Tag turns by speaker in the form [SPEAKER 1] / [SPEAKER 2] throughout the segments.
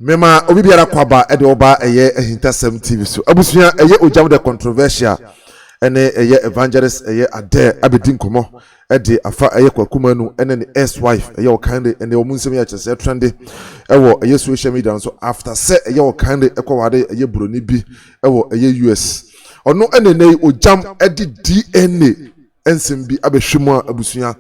[SPEAKER 1] Mema obi biara kwaba ede oba eye Ahintasem TV so abusua eye ojam de controversial ene eye evangelist eye ade abedi nkomo ede afa eye Kwaku Manu ene ne ex wife eye okande ene omunsem ya chese trende ewo eye social media so after say eye okande ekwawade eye broni bi ewo eye US ono ene nei ojam ede DNA ensem bi abehwemu abusua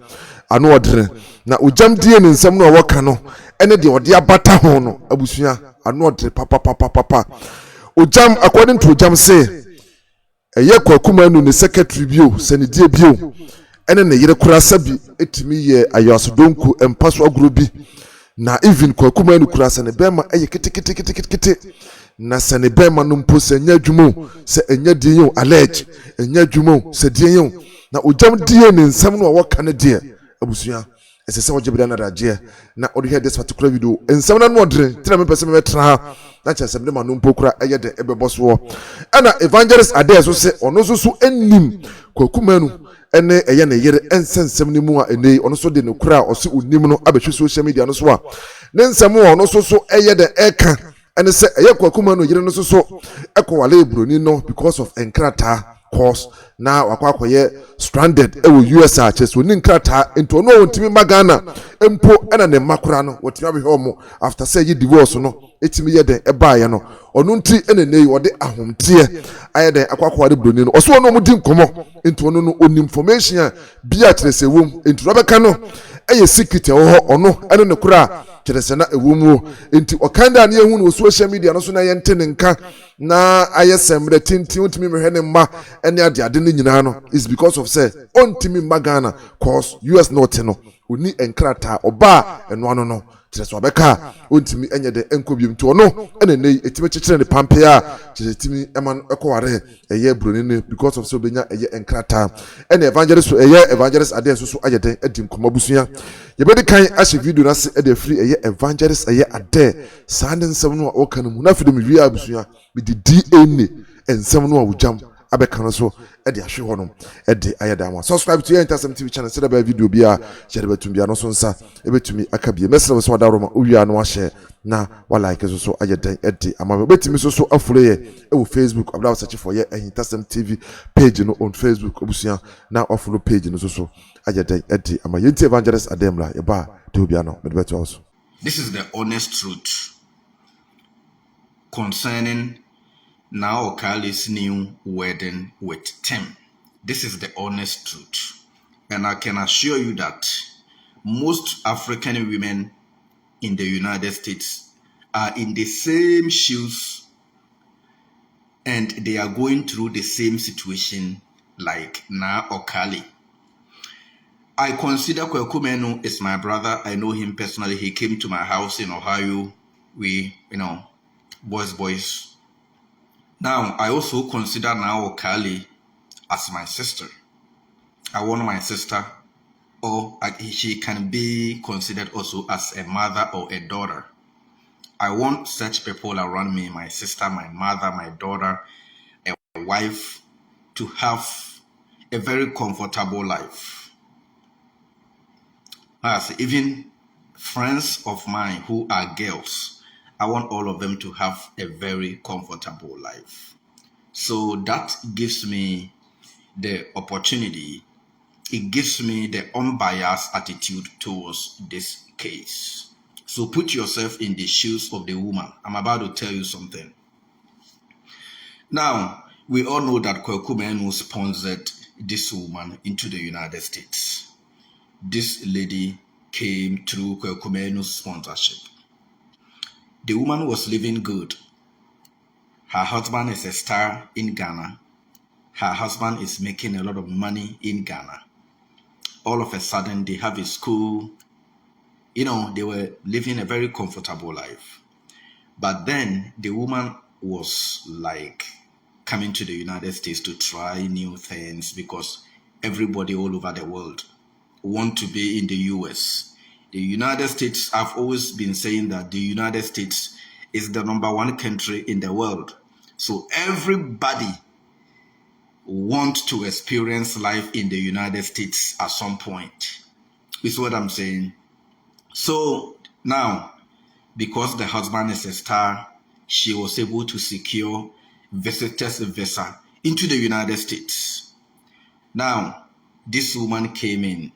[SPEAKER 1] ano odre na ojam die ne nsem no woka no ene de ode abata ho no abusua ano odre papa ojam according to ojam say eye Kwaku Manu ne secretary bio senedie bio ene ne yere kura sabi etimi ye ayasodonku empaso agro bi na even Kwaku Manu kura sene bema eye kete na sene bema no mpo se nya dwumo se enya die yo allëäked enya dwumo se die yo na ojam die ne nsem no woka ne die abusua esese wojebeda na raje na odi hear this particular video ensem na no odre tira me pese me tra na chesem de manu mpokura eye de ebeboso ana evangelist ade so se ono so enim Kwaku Manu ene eye ne yere ensensem ni mu a ene ono so de ne kura o se onim no abehwe social media no so a ne nsem ono so eye de eka ene se eye Kwaku Manu yere no so ekowale ebroni no because of enkrata course na wakwakoye stranded ewo US chese oni nkrata ento no wontimi magana empo ena ne makura no wotimi abehwe omo after say divorce no etimi ye den ebaaye no onu nti ene nei wode ahomte aye den akwakwade broni no oso no mudi nkomo ento no oni information bia chese wom ento robeka no eye secret ho ono ene ne kura chese na ewumu enti okanda na ehunu social media no so na yente ne nka na ayesemre tintin ontimi mehwe ne ma ene ade ne nyina no is because of say ontimi magana cause US not no oni enkrata oba eno ano no chese obeka ontimi enye de enkobium to no ene nei etime chekere ne pampe a chese timi eman ekoware eye broni ne because of so benya eye enkrata ene evangelist so eye evangelist ade so ayede edim komabusua yebedi kan ahye video na se ede free eye evangelist eye ade sande nsem no o kan mu na fide me wi abusua be di DNA ensem no a wujam abeka so ede ahwe honom ede ayeda ma subscribe to Ahintasem TV channel se da ba video bia share betumbia no so nsa ebetumi akabie mesele so da roma uwia no ahye na wa like so ayeda ede ama betumi so afuro ye e wo Facebook abla search for ye Ahintasem TV page no on Facebook obusia na afuro page no so ayeda ede ama yenti evangelist ademla ye ba de obia no me beto also.
[SPEAKER 2] This is the honest truth concerning Nao Okali's new wedding with Tim. This is the honest truth. And I can assure you that most African women in the United States are in the same shoes and they are going through the same situation like Nao Okali. I consider Kwaku Manu is my brother. I know him personally. He came to my house in Ohio. We, boys. Now, I also consider Nao Okali as my sister. I want my sister, or she can be considered also as a mother or a daughter. I want such people around me, my sister, my mother, my daughter, a wife, to have a very comfortable life. As even friends of mine who are girls, I want all of them to have a very comfortable life. So that gives me the opportunity. It gives me the unbiased attitude towards this case. So put yourself in the shoes of the woman. I'm about to tell you something. Now, we all know that Kwaku Manu sponsored this woman into the United States. This lady came through Kwaku Manu's sponsorship. The woman was living good. Her husband is a star in Ghana. Her husband is making a lot of money in Ghana. All of a sudden, they have a school. They were living a very comfortable life. But then the woman was like coming to the United States to try new things because everybody all over the world want to be in the US. The United States, I've always been saying that the United States is the #1 country in the world. So everybody wants to experience life in the United States at some point. Is what I'm saying. So now because the husband is a star, she was able to secure visitor's visa into the United States. Now, this woman came in.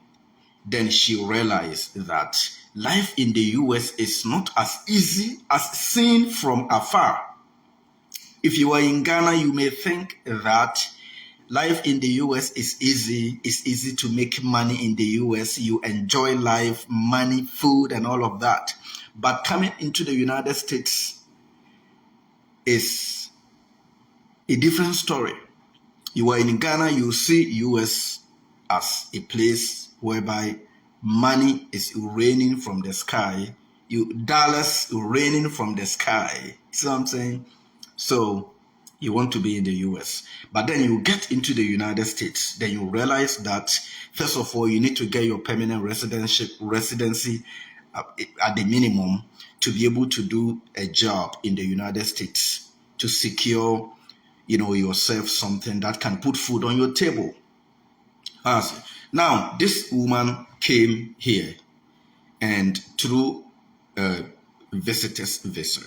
[SPEAKER 2] Then she realized that life in the US is not as easy as seen from afar. If you are in Ghana, you may think that life in the US is easy. It's easy to make money in the US. You enjoy life, money, food, and all of that. But coming into the United States is a different story. You are in Ghana, you see US as a place whereby money is raining from the sky. Dollars raining from the sky. See what I'm saying? So you want to be in the US. But then you get into the United States. Then you realize that, first of all, you need to get your permanent residency at the minimum to be able to do a job in the United States to secure, yourself something that can put food on your table. Now, this woman came here and through a visitor's visa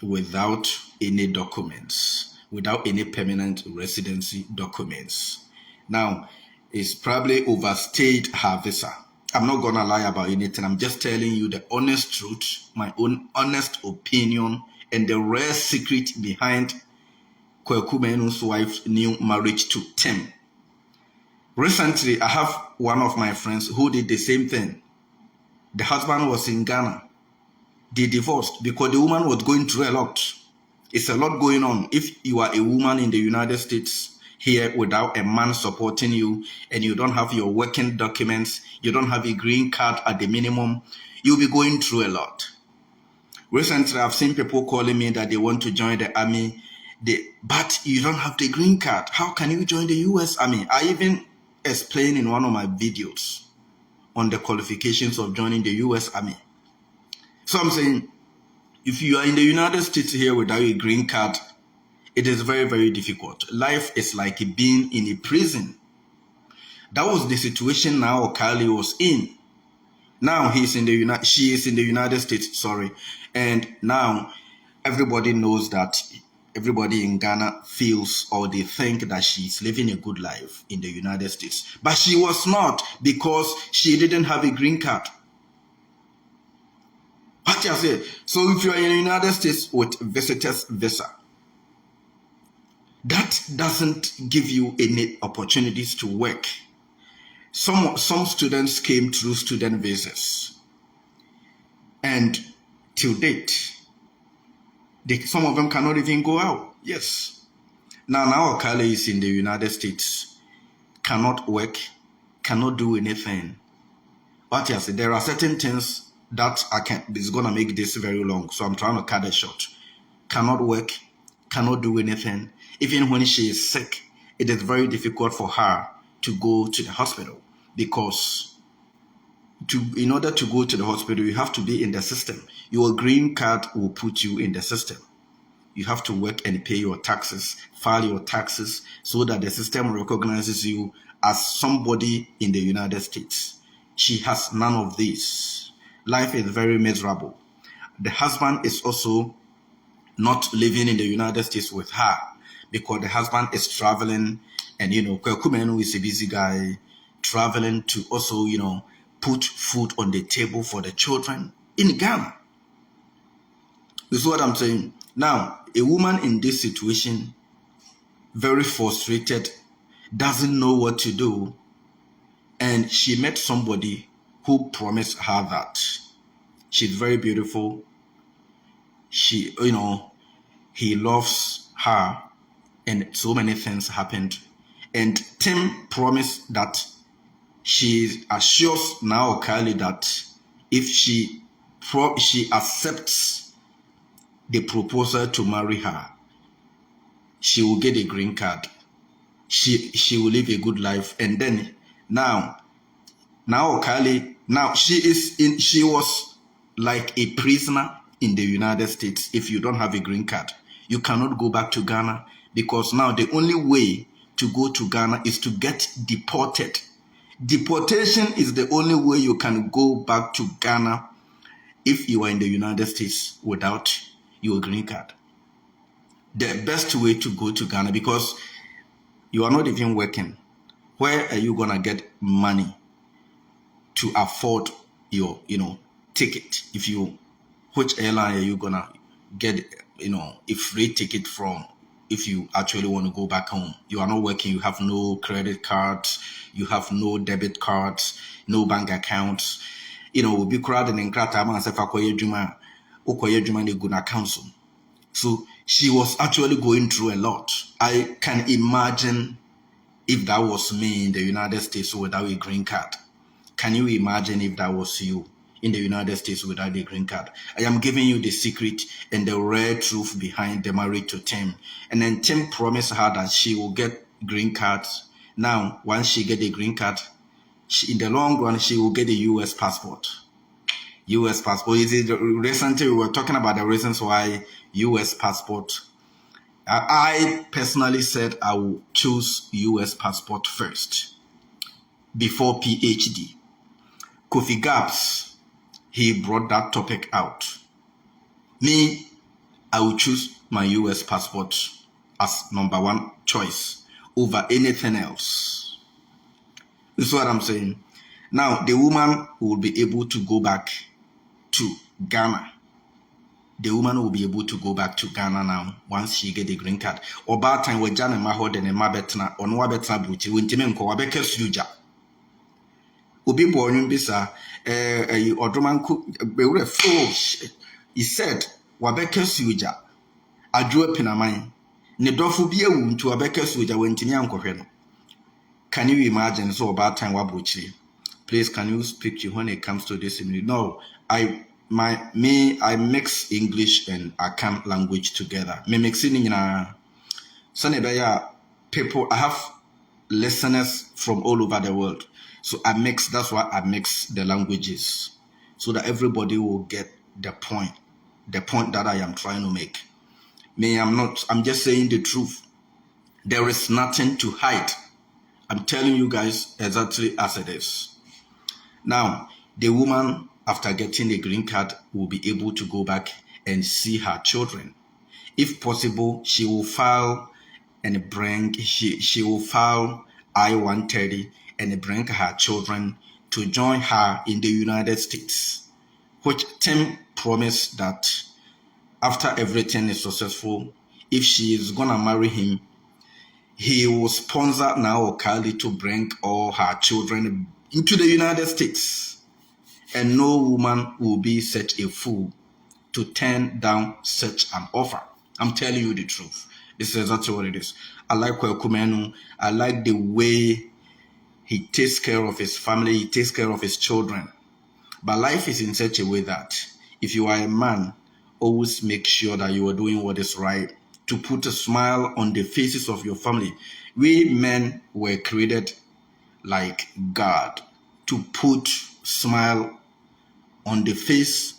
[SPEAKER 2] without any documents, without any permanent residency documents. Now, it's probably overstayed her visa. I'm not going to lie about anything. I'm just telling you the honest truth, my own honest opinion, and the rare secret behind Kwaku Manu's wife's new marriage to Tim. Recently, I have one of my friends who did the same thing. The husband was in Ghana. They divorced because the woman was going through a lot. It's a lot going on. If you are a woman in the United States here without a man supporting you and you don't have your working documents, you don't have a green card at the minimum, you'll be going through a lot. Recently, I've seen people calling me that they want to join the army, but you don't have the green card. How can you join the U.S. Army? I even explained in one of my videos on the qualifications of joining the U.S. Army. So I'm saying, if you are in the United States here without a green card, it is very, very difficult. Life is like being in a prison. That was the situation now Kylie was in. Now she is in the United States, and now everybody knows that everybody in Ghana feels or they think that she's living a good life in the United States. But she was not, because she didn't have a green card. What I say? So if you are in the United States with visitor's visa, that doesn't give you any opportunities to work. Some students came through student visas, and till date, some of them cannot even go out. Yes. Now Kylie is in the United States, cannot work, cannot do anything. But yes, there are certain things that it's going to make this very long, so I'm trying to cut it short. Cannot work, cannot do anything. Even when she is sick, it is very difficult for her to go to the hospital, because in order to go to the hospital, you have to be in the system. Your green card will put you in the system. You have to work and pay your taxes, file your taxes, so that the system recognizes you as somebody in the United States. She has none of these. Life is very miserable. The husband is also not living in the United States with her, because the husband is traveling, and Kwaku Manu is a busy guy, traveling to also, put food on the table for the children in Ghana. This is what I'm saying. Now, a woman in this situation, very frustrated, doesn't know what to do, and she met somebody who promised her that she's very beautiful. He loves her, and so many things happened. And Tim promised that she assures now Kylie that if she accepts the proposal to marry her, she will get a green card. She will live a good life. And then now Kylie, she was like a prisoner in the United States. If you don't have a green card, you cannot go back to Ghana, because now the only way to go to Ghana is to get deported. Deportation is the only way you can go back to Ghana if you are in the United States without your green card. The best way to go to Ghana, because you are not even working. Where are you gonna get money to afford your, ticket? Which airline are you gonna get, a free ticket from? If you actually want to go back home, you are not working, you have no credit cards, you have no debit cards, no bank accounts. We'll be crowded in Krata and Sefa Koyejuma, Okoyejuma, the Guna Council. So she was actually going through a lot. I can imagine if that was me in the United States without a green card. Can you imagine if that was you in the United States without a green card? I am giving you the secret and the rare truth behind the marriage to Tim. And then Tim promised her that she will get green cards. Now, once she get a green card, in the long run, she will get a U.S. passport. U.S. passport. Recently, we were talking about the reasons why U.S. passport. I personally said I will choose U.S. passport first before PhD. Kofi Gaps, he brought that topic out. Me, I will choose my U.S. passport as number one choice over anything else. This is what I'm saying. Now, the woman will be able to go back to Ghana. The woman will be able to go back to Ghana now once she get the green card. Or bad time with Jan and Mahod and Mabetna or no Betna Buti, when Timenko, Abeka Suja. Ubi born bisa, Odroman be fool. He said, Wabeka Suja, I drew a pinamine. Nedofu be a wound to Abeka Suja when Timianko. Can you imagine so bad time Wabuchi? Please, can you speak to when it comes to this? No, I mix English and Akan language together. Me mixing in people. I have listeners from all over the world, so I mix. That's why I mix the languages, so that everybody will get the point that I am trying to make. I'm just saying the truth. There is nothing to hide. I'm telling you guys exactly as it is. Now, the woman, after getting the green card, will be able to go back and see her children. If possible, she will file and bring, she will file I-130 and bring her children to join her in the United States, which Tim promised that after everything is successful, if she is gonna marry him, he will sponsor now Okali to bring all her children into the United States. And no woman will be such a fool to turn down such an offer. I'm telling you the truth. This is exactly what it is. I like Kwaku Manu. I like the way he takes care of his family, he takes care of his children. But life is in such a way that if you are a man, always make sure that you are doing what is right to put a smile on the faces of your family. We men were created like God to put smile on the face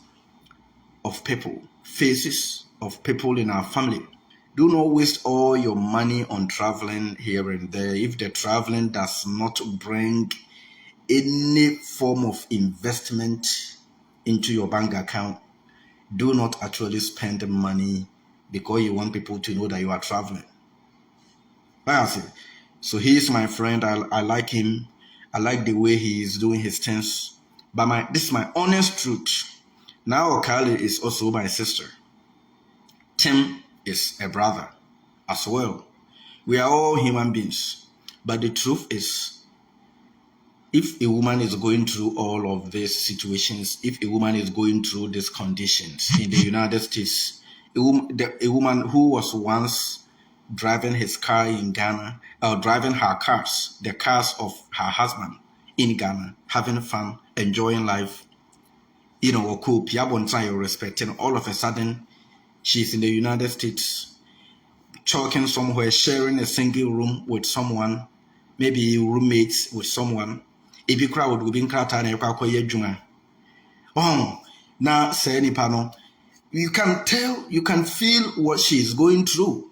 [SPEAKER 2] of people, faces of people in our family. Do not waste all your money on traveling here and there if the traveling does not bring any form of investment into your bank account. Do not actually spend money because you want people to know that you are traveling. So he is my friend. I like him. I like the way he is doing his things. But this is my honest truth. Now Okali is also my sister. Tim is a brother as well. We are all human beings. But the truth is, if a woman is going through all of these situations, if a woman is going through these conditions in the United States, a woman who was once driving his car in Ghana, or driving her cars, the cars of her husband in Ghana, having fun, enjoying life, respecting, all of a sudden, she's in the United States, talking somewhere, sharing a single room with someone, maybe roommates with someone. If you crowd would be in Krata, oh, now say any panel, you can tell, you can feel what she is going through.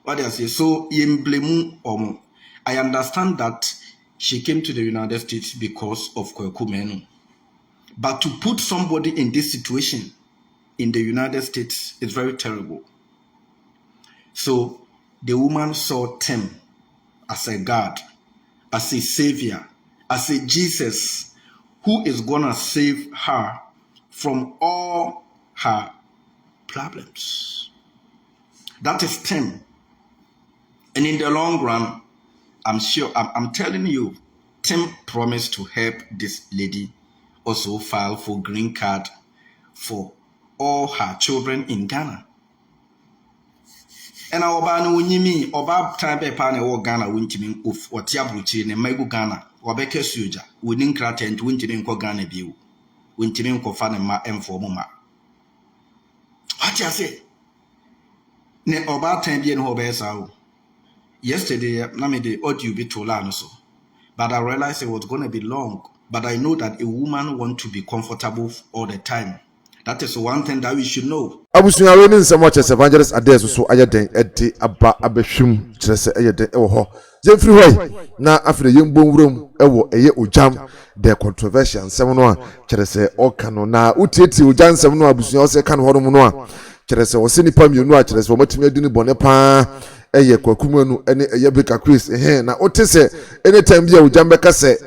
[SPEAKER 2] What do I say? So, I understand that she came to the United States because of Kwaku Manu. But to put somebody in this situation in the United States is very terrible. So the woman saw Tim as a God, as a savior, as a Jesus who is going to save her from all her problems. That is Tim. And in the long run, I'm sure, I'm telling you, Tim promised to help this lady also file for green card for all her children in Ghana. And our ban winimi oba time be pan e Ghana wintimi of otiabruchi ne maigu Ghana obeke suja within krata and wintimi nko Ghana biu wintimi nko fa ne ma emfo mu ma. What you say? Ne oba time bi ne ho be sa. Yesterday na me the audio be told so. But I realized it was going to be long. But I know that a woman wants to be comfortable all the time. That is one thing that we should know.
[SPEAKER 1] Abusunya we nin some watches evangelist ades so ayeden edi aba abehwim kyerese ayeden ewo ho zemfiri hoy na afre yembo nwuram ewo eye ojam the controversial nsem no a kyerese okano na utieti ojam nsem no abusunya ose kan horom no a kyerese ose nipa mienu a kyerese omatimi adini bone pa eye Kwaku Manu ene eye beka Chris na otese anytime bia ojam beka se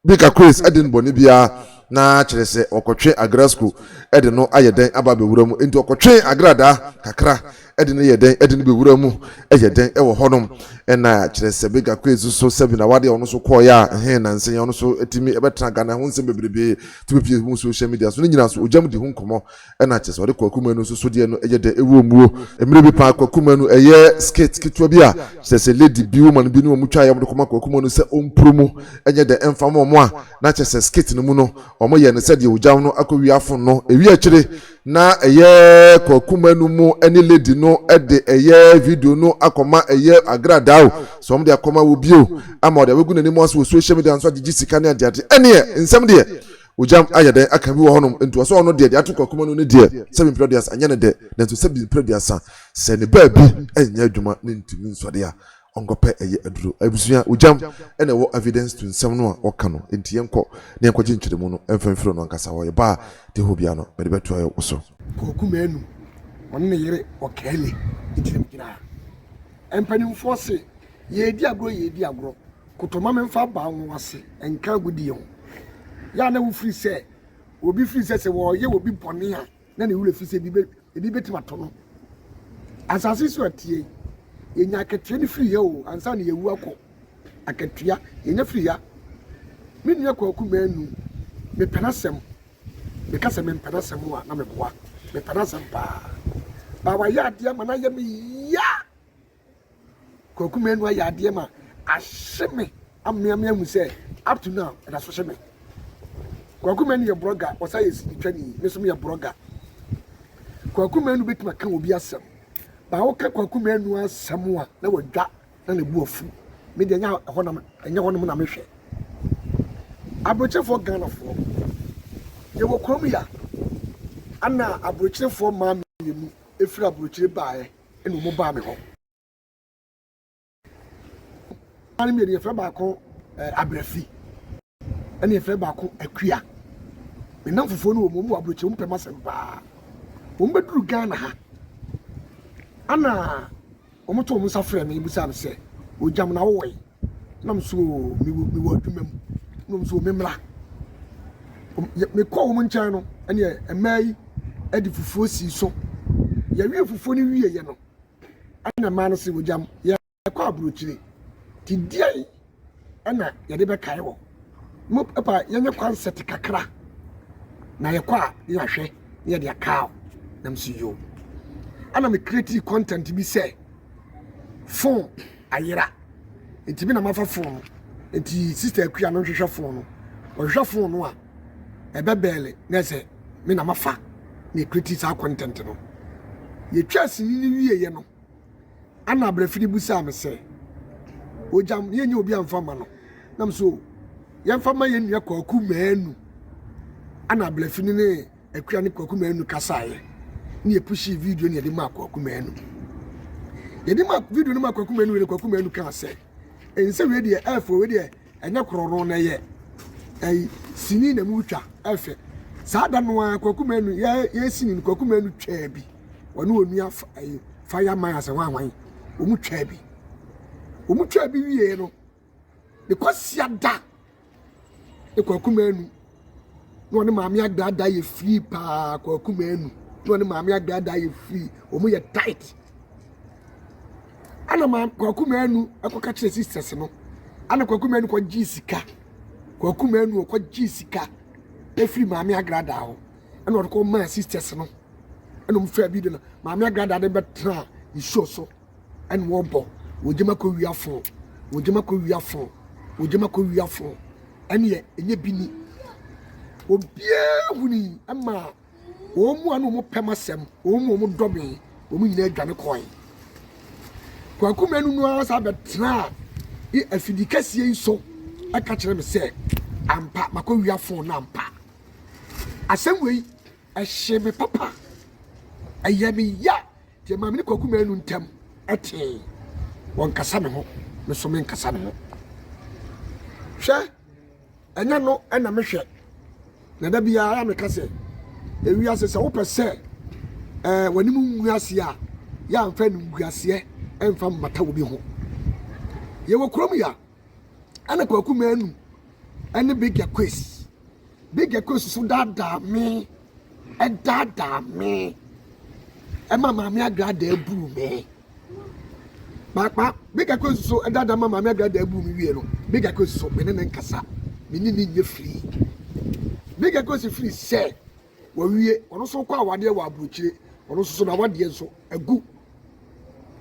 [SPEAKER 1] beka Chris adini bone bia na kyerese okotwe agrasku ede no ayeden aba bewuram enti okotwe Agradaa kakra ede no yeden ede no bewuram ayeden ewo honom na kyerese bega kwezu so sebi na wade ono so koya na nsen ono so etimi ebetra Ghana ho nsem bebrebe tibepie mu social media so nyina so ojam di hu nkomo na kyerese wade Kwaku Manu so de no ayeden ewo muo emire bi pa Kwaku Manu eye skate kitwa bi a kyerese lady bi woman bi no mu twa yam de koma Kwaku Manu se ompromo enye de emfamo mo a na kyerese skate no mu no omo ye ne se de ojam no akowi afon no ewi akire na eye Kwaku Manu mu eni lady no ede eye video no akoma eye Agradaa so omo de akoma wo bio ama de wegu nani mo so social media so agigi sika ne ade ene nsem de ojam ayeden aka bi wo honom nto so ono de ato Kwaku Manu ne de seven produce anya ne de nto seven produce se ne ba bi enya adwuma ne ntimi nsode a ongope eye aduro abusuya ojam ene wo evidence to nsem no a oka no enti yenko ne yenko ginkyeremu no emfamfiro no ankasa wo ye ba de hobia no be beto ayo so
[SPEAKER 3] Kwaku Manu on ne yere okele ntimi gina empani force ye di agro kotoma memfa ba ho ase enka gudi ho ya na wo free se obi free se wo ye obi bone a na ne wure free se bi betima to no asase so atie yenya akatua ni free ye o ansa na yewu akọ akatua yenya free ya menu Kwaku Manu me penasem me kasa me penasem wa na me boa me penasem ba wa ya dia ma na ye me ya Kwaku Manu ya dia ma asheme ammeamia mu say up to now and that's sheme Kwaku Manu ye blogger o say is twani me so me ye blogger Kwaku Manu betima kan obi asem ba wo ka Kwaku Manu asem a na wadwa na ne buafu me de nya honam enya honam na mehwe abrochefo Ghana fo ye wo krom ya ana abrochefo ma me mu efira abrochire baaye enu mo ba me ho ani me de efira ba ko abrafi ani efira ba ko akua me nam fofo no mo mu abrochire mpem asem ba wo mbeduru Ghana ha ana omoto mo safre me busa me se ojam na wo we nam so mi wo adwumam nam so memra me ko wo nkyan no ene emai edi fufuo si so ya wie fufuo ni wie ye no ana Manasseh ojam ya ko abrochire ti diai ana ya de be kai wo mo papa ya nye concept kakra na ye kwa ya hwe ye de akaw nam si yo ana me create content bi say phone ayira enti bi na mafa phone enti sister akua no hwehwe phone no o hwehwe phone no a ebebele na say me na mafa na create sa content no ye twasi ni wie ye no ana abrafiri busa me say ojam ye nya obi amfa ma no nam so ye mfa ma ye nua Kwaku Manu ana abrafiri ne akua ne Kwaku Manu kasaye ni e pushi video ni e de ma Kwaku Manu ye de ma video ni ma Kwaku Manu we Kwaku Manu kan say ense we de efo we de enya kroro na ye sini na mu twa efe saa da no a Kwaku Manu ye sini Kwaku Manu twa bi wonu onua fireman ase wanwan omu twa bi wie no because ya da Kwaku Manu no ne Maame Agradaa ye free pa Kwaku Manu no ne Maame Agradaa ye free omu ye tight ana Kwaku Manu akoka kire sisters no ana Kwaku Manu ko jisika Kwaku Manu ko jisika e free Maame Agradaa ho ana ko ma sisters no ana mu fa bi de no Maame Agradaa de betra ni show so ana wo bo wojema ko wiafo ene enye bini obia huni ama omu anu mo pemasem omu dobe omu nyina adwane koy Kwaku Manu no asa betra e afidikasie so aka kire me se ampa makowiafo na ampa asɛmwei ɛhye me papa ayame ya te ma me Kwaku Manu ntam ate won kasa me ho me so me nkasa me ho hwɛ enya no ɛna me hwɛ na da bia ya me kase ewi ase se wo pese wani mu nguase a ya amfa no nguase emfa mata wo bi ho ye wo krom ya ana Kwaku Manu ene big akwess so dada me ema Maame Agradaa ebu me Papa big akwess so dada ma Maame Agradaa ebu me wie no big akwess so me ne nkasa me ni nye free big akwess free say wa wie ono so kwa awade wa abuchire ono so na awade nso agu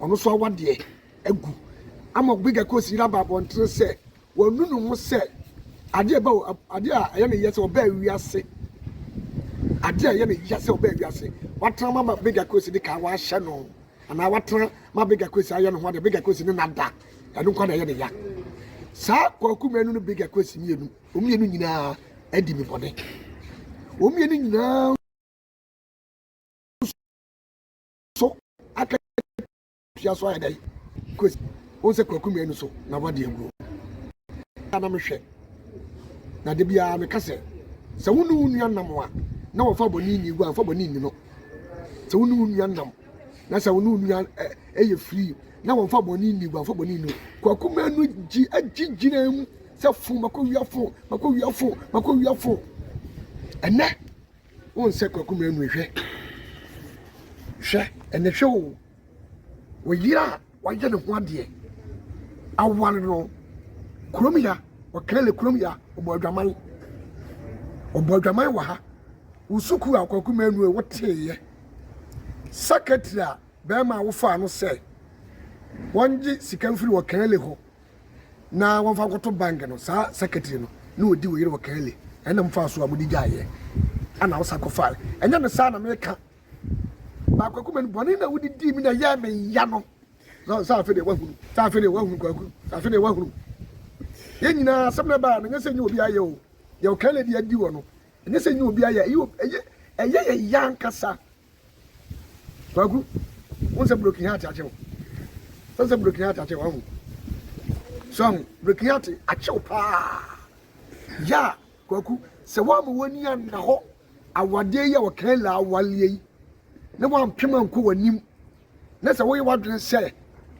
[SPEAKER 3] ono so awade agu ama big akwess ira ba bontre say wonu no ho say ade ba ade a ye ne yese oba wiase ade a ye ne yese oba wiase watra mama big akwess de ka wa hye no ana watra ma big akwess aye no ho de big akwess ne nada enu kwa na ye ne ya sa Kwaku Manu no big akwess mienu omienu nyina adi mi bode omienu nyina so aka pia so aye dai kwess o se Kwaku Manu so na wade agro ana me hwe na de bia me kase se wonu nua nam a na wo fa boni ni gua fa boni ni no se wonu nua nam na se wonu nua eye free na wo fa boni ni gua fa boni no Kwaku Manu agigina mu se fu mako wiafo ene won se Kwaku Manu hwe ene hwe wo yira wa je ne ho ade awale no kromia wakale kromia obodwaman wa ha usuku a Kwaku Manu e woteye secretary a be ma wo fa no se wonji sikamfiri wakale ho na won fa koto bank no sa secretary no na odi wo yire wakale ena mfa so abodi gaaye ana wo sakofale enya ne sa na me ka ba Kwaku Manu boni na wodi di mi na ya me ya no sa afede wahuru Kwaku sa afede wahuru ye nyina samna ba na ngese nyi obi aye o ye wakale di adi wo no ngese nyi obi aye eye yankasa Kwaku won se broken heart achew so broken heart achew wahu so broken heart achew pa ya Kwaku se wa mo woni an na ho awade ye wakale awale yi na wa mpema nko wanim na se wo ye wadwen se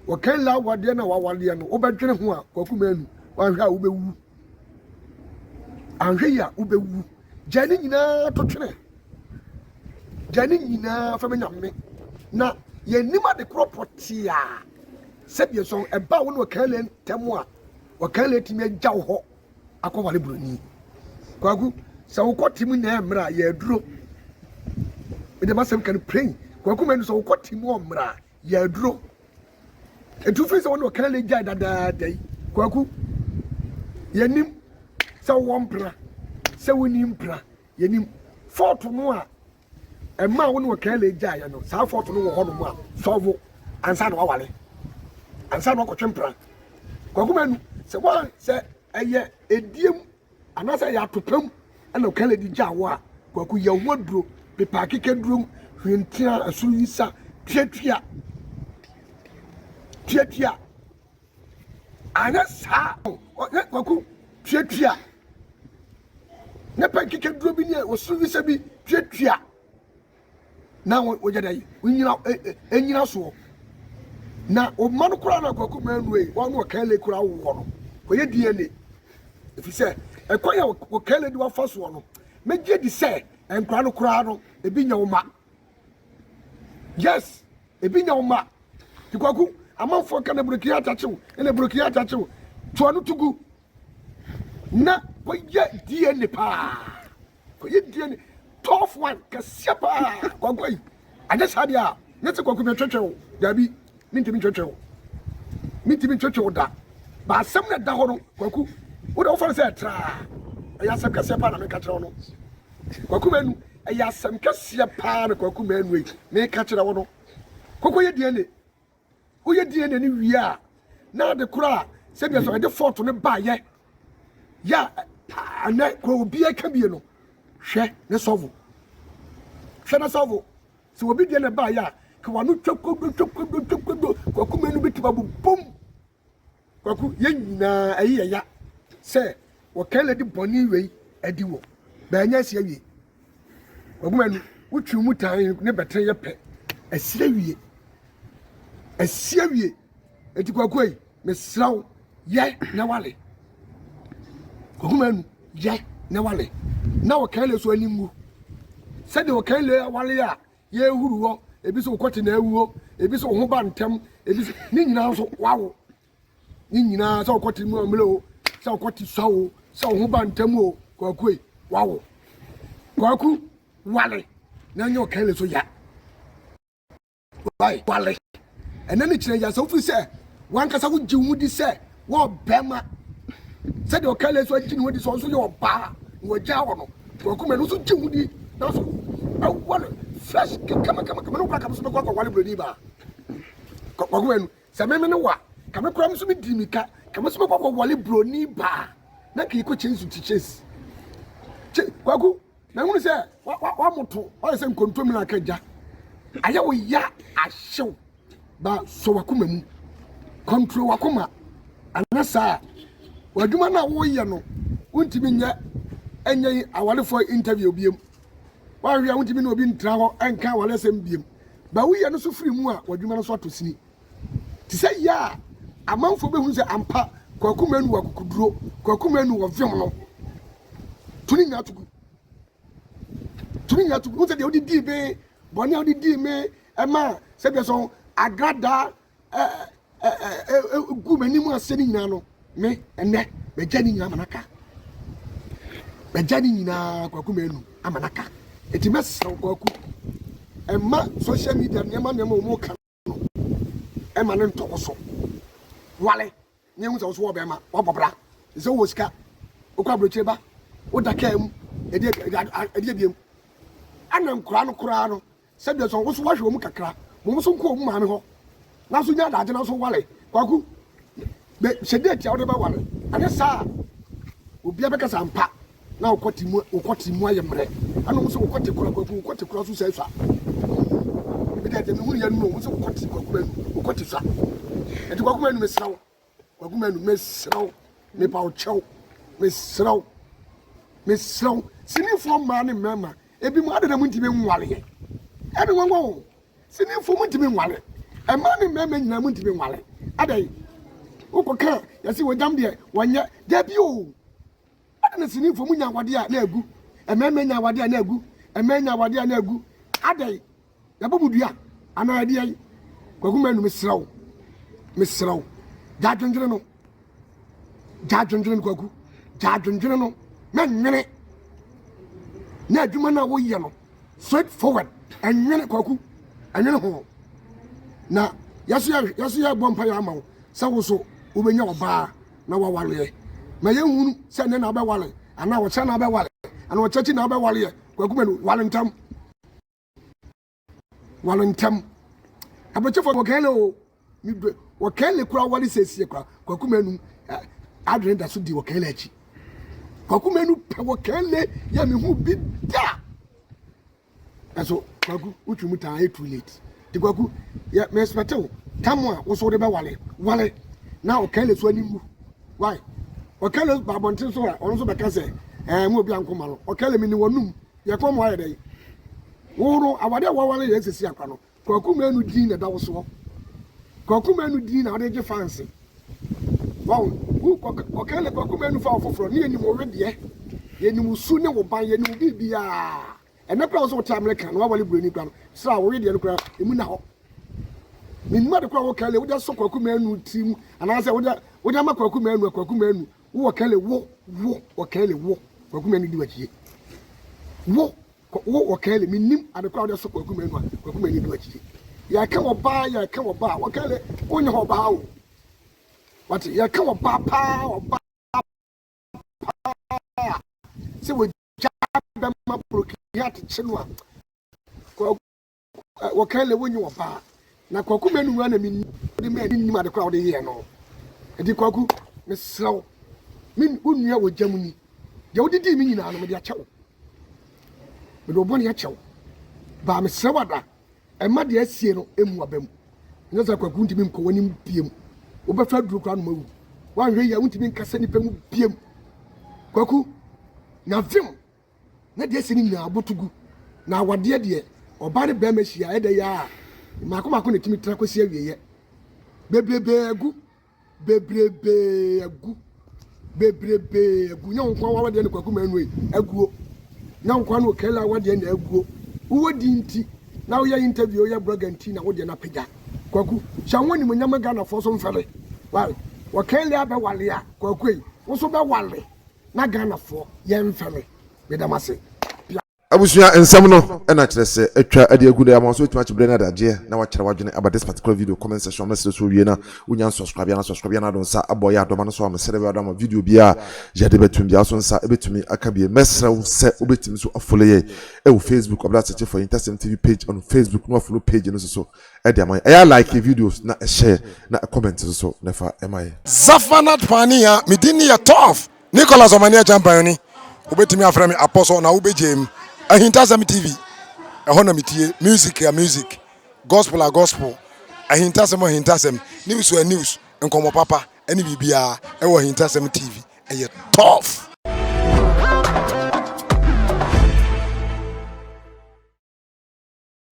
[SPEAKER 3] wakale awade na wawale no obedwene ho a Kwaku Manu wanhwa a ubewu anhwe ya ubewu jani nyina totwene jani nyina fa menyamme na ye nima de property a sebie so eba wo no wakale ntemu a wakale timi agyaw ho akowale broni Kwaku se wo kotim na emra ye aduro e de masem kan pray Kwaku Manu se wo kotim o mra ye aduro etu fi se wo no wakale gya dada dai Kwaku yenim se wo mpra se woni mpra yenim forto no a ema wo no wakale gya ya no sa forto no wo ho no mu a sovo ansa na wawale ansa na kwotwe mpra Kwaku Manu se wa se eye ediem anasa ya topam ana wakale di gya wo a Kwaku ya woduro be paakeke durom hwentia asurisa tietia ana sa Kwaku tietia ne pa kike duro bi ne wo su bi se bi twetwea na wo jadai enyina so na o manu kura na Kwaku Manu e wo no kale kura wo no ko ye DNA if say e kwa ya wo kale di wa fa so no meje di say enkura no kura no ebi nya wo ma yes ebi nya wo ma ti Kwaku amanfo ka na burukiya tachew ene burukiya tachew to anu tugu na ko ye DNA pa ko ye DNA tough one kasia pa Kwaku yi anya sadia netse Kwaku me twetwew dabi mintimi twetwew da ba asem na da ho no Kwaku wo da wo fa se tra ya asem kasia pa na me ka kire no Kwaku Manu ya asem kasia pa na Kwaku Manu me ka kire wo no koko ye DNA wo ye DNA ni wia na de kura se bia so de photo ne ba ye ya ana ko obi aka bie no hwe ne sovo so obi DNA ba ya ka wanu twekwodo Kwaku Manu bitiba bum Kwaku ye nyina ayi ya se wo kale di boni wei adi wo ba nya sia wie Kwaku Manu wutwu mu tan ne betre ye pe asia wie eti Kwaku yi me sraw ye na wale Kwaku Manu ye na wale na wo kale so animu se de wo kale wale ya ye huru wo ebi so kwoti na awuo ebi so ho ba ntem ebi ni nyina so wawo ni nyina so kwoti mu amlo so kwoti sawo so ho ba ntem o Kwaku yi wawo Kwaku wale na nyo kale so ya wale enani kire ya so fu se wan kasa wo ji mu di se wo bema se de kale so ji ni wo di so yo ba wo ja wo no Kwaku Manu so ji mu di na so awale fresh kama no kwa so kwa wale brodi ba Kwaku Manu se me ne wa kama kura mso mi di mika kama so kwa wale broni ba na ki ko chensu ti chase Kwaku na hunu se wa moto o se nkontom na kaja aya wo ya ahyew ba so wakoma mu control wakoma anasa waduma na wo ye no untimi nya enye awale for interview biem wa hwia untimi na obi ntra ho enka awale sem biem ba wo ye no so firi mu a waduma no so atosini ti se ya amanfo be hu se ampa Kwaku Manu wakukuduro Kwaku Manu wo vim no tuni nya tugu wo se de odi di be boni odi di me ema se be so Agradaa gu mani mu aseni nyina no me ene be jani nyina manaka Kwaku Manu amanaka eti mesa Kwaku ema social media nyama mo ka no ema ne ntokoso wale nyehu so wo be ma wo bobra se wo sika okwa brocheba wo daka mu edi biem anan kura no se be so wo so wahwe mu kakra mo so nko mu ma me ho na so nya daje na so wale Kwaku be sedeti awde ba wale ane sa obi abeka sampa na okoti mu ayemre ana mo so okoti kura Kwaku okoti kura so sai sa be dete me hunu ya no mo so okoti Kwaku Manu okoti sa eti Kwaku Manu mesraw Kwaku Manu mesraw me pa ochew mesraw sini fo ma ne mema ebi mu ade na mu ntime nwale ye ebe wanwo sini fo mu ntime nwale e ma ne mema nyina mu ntime nwale adai ukoka yasi wodam de wanya dabi o ade na sini fo mu nya wade a na agu e mema nya wade a na agu e mema nya wade a na agu adai ya bobudua ana ade ai Kwaku Manu mesraw jadwendwene no Kwaku jadwendwene no menwene na adwuma na wo ye no straight forward enwene Kwaku enwene ho na yaso ya bompa ya amawo sa wo so wo benya oba na wa wale ma ye hunu se ne na ba wale ana wo cha na ba wale ana wo chachi na ba wale Kwaku Manu walentam abachefo wo kele o mi wo kele kura wale sesie kura Kwaku Manu adre da so di wo kele achi Kwaku Manu pe wo kele ya mi hu bi da aso Kwaku uchu muta e too late di Kwaku ya me expect o tamwa wo so de ba wale na o kele so animu why o kele ba bontin so a on so be ka say mo bi ankoma no okele mi ni wonum ye ko mo aye dey woro awade wawale ye sesi akwa no Kwaku Manu din na dawo so Kwaku Manu din na ade je fancy wow okele Kwaku Manu fa ofoforo ni eni mo wede ye ni musu ne wo ban ye ni bibia ene pra so ta America no wawale broni kwa no sra wo wede no kwa emu na ho minima de kwa okele wo de so Kwaku Manu tim anase wo de ma Kwaku Manu wo okele wo okele wo Kwaku Manu di wakie wo okele minim adekwa wo de so Kwaku Manu di wakie ya ka wo ba okele onye ho ba wo what ya ka wo ba pa wo ba se wo jabe ma procreate chinwa okele wonye wo ba na Kwaku Manu na mi de me nim adekwa wo de ye no edi Kwaku me slow min unua wo jamuni je wo didi mi nyina no me de achewo me do boni achewo ba me sewada e ma de asie no emu abam nyeza Kwaku ntimi mko wani biem wo be fa duru kwa no mawu wan hwe ya ntimi nkasa ni pemu biem Kwaku na vim na de asie ni nyina abotugu na awade de oba ne ba ma hia e de ya makoma ne timi tra kwasi awieye bebrebe agu nyankwa wawade ne Kwaku Manu aguo nyankwa no kela wade ne aguo wo di nti na wo ya interview ya blogger nti na wo de na pega Kwaku shanwani munyama Ghana fo so mfele wa kela ba wale a Kwaku yi wo so ba wale na Ghana fo ye mfele be da mase
[SPEAKER 1] abusua ensem no na kire se atwa ade agu da amanso tuma chibre na daje na wa kire wadwene about this particular video comment section message so wie na unya subscribe na don sa aboya adoma no so am sere be adoma video bia jade betum bia so nsa ebetumi aka bia mesra se obetumi so afolo ye e Facebook obla search for Ahintasem TV page on Facebook no follow page no so e dia man e like videos na share na comment so nefa emaye
[SPEAKER 4] Zafanat Pania midini ya tough Nicholas Omania Champani obetumi aframe apostle na ubejem Ahintasem TV ehona mitie music gospel Ahintasem news nkomo papa eni bibia e wo Ahintasem TV tough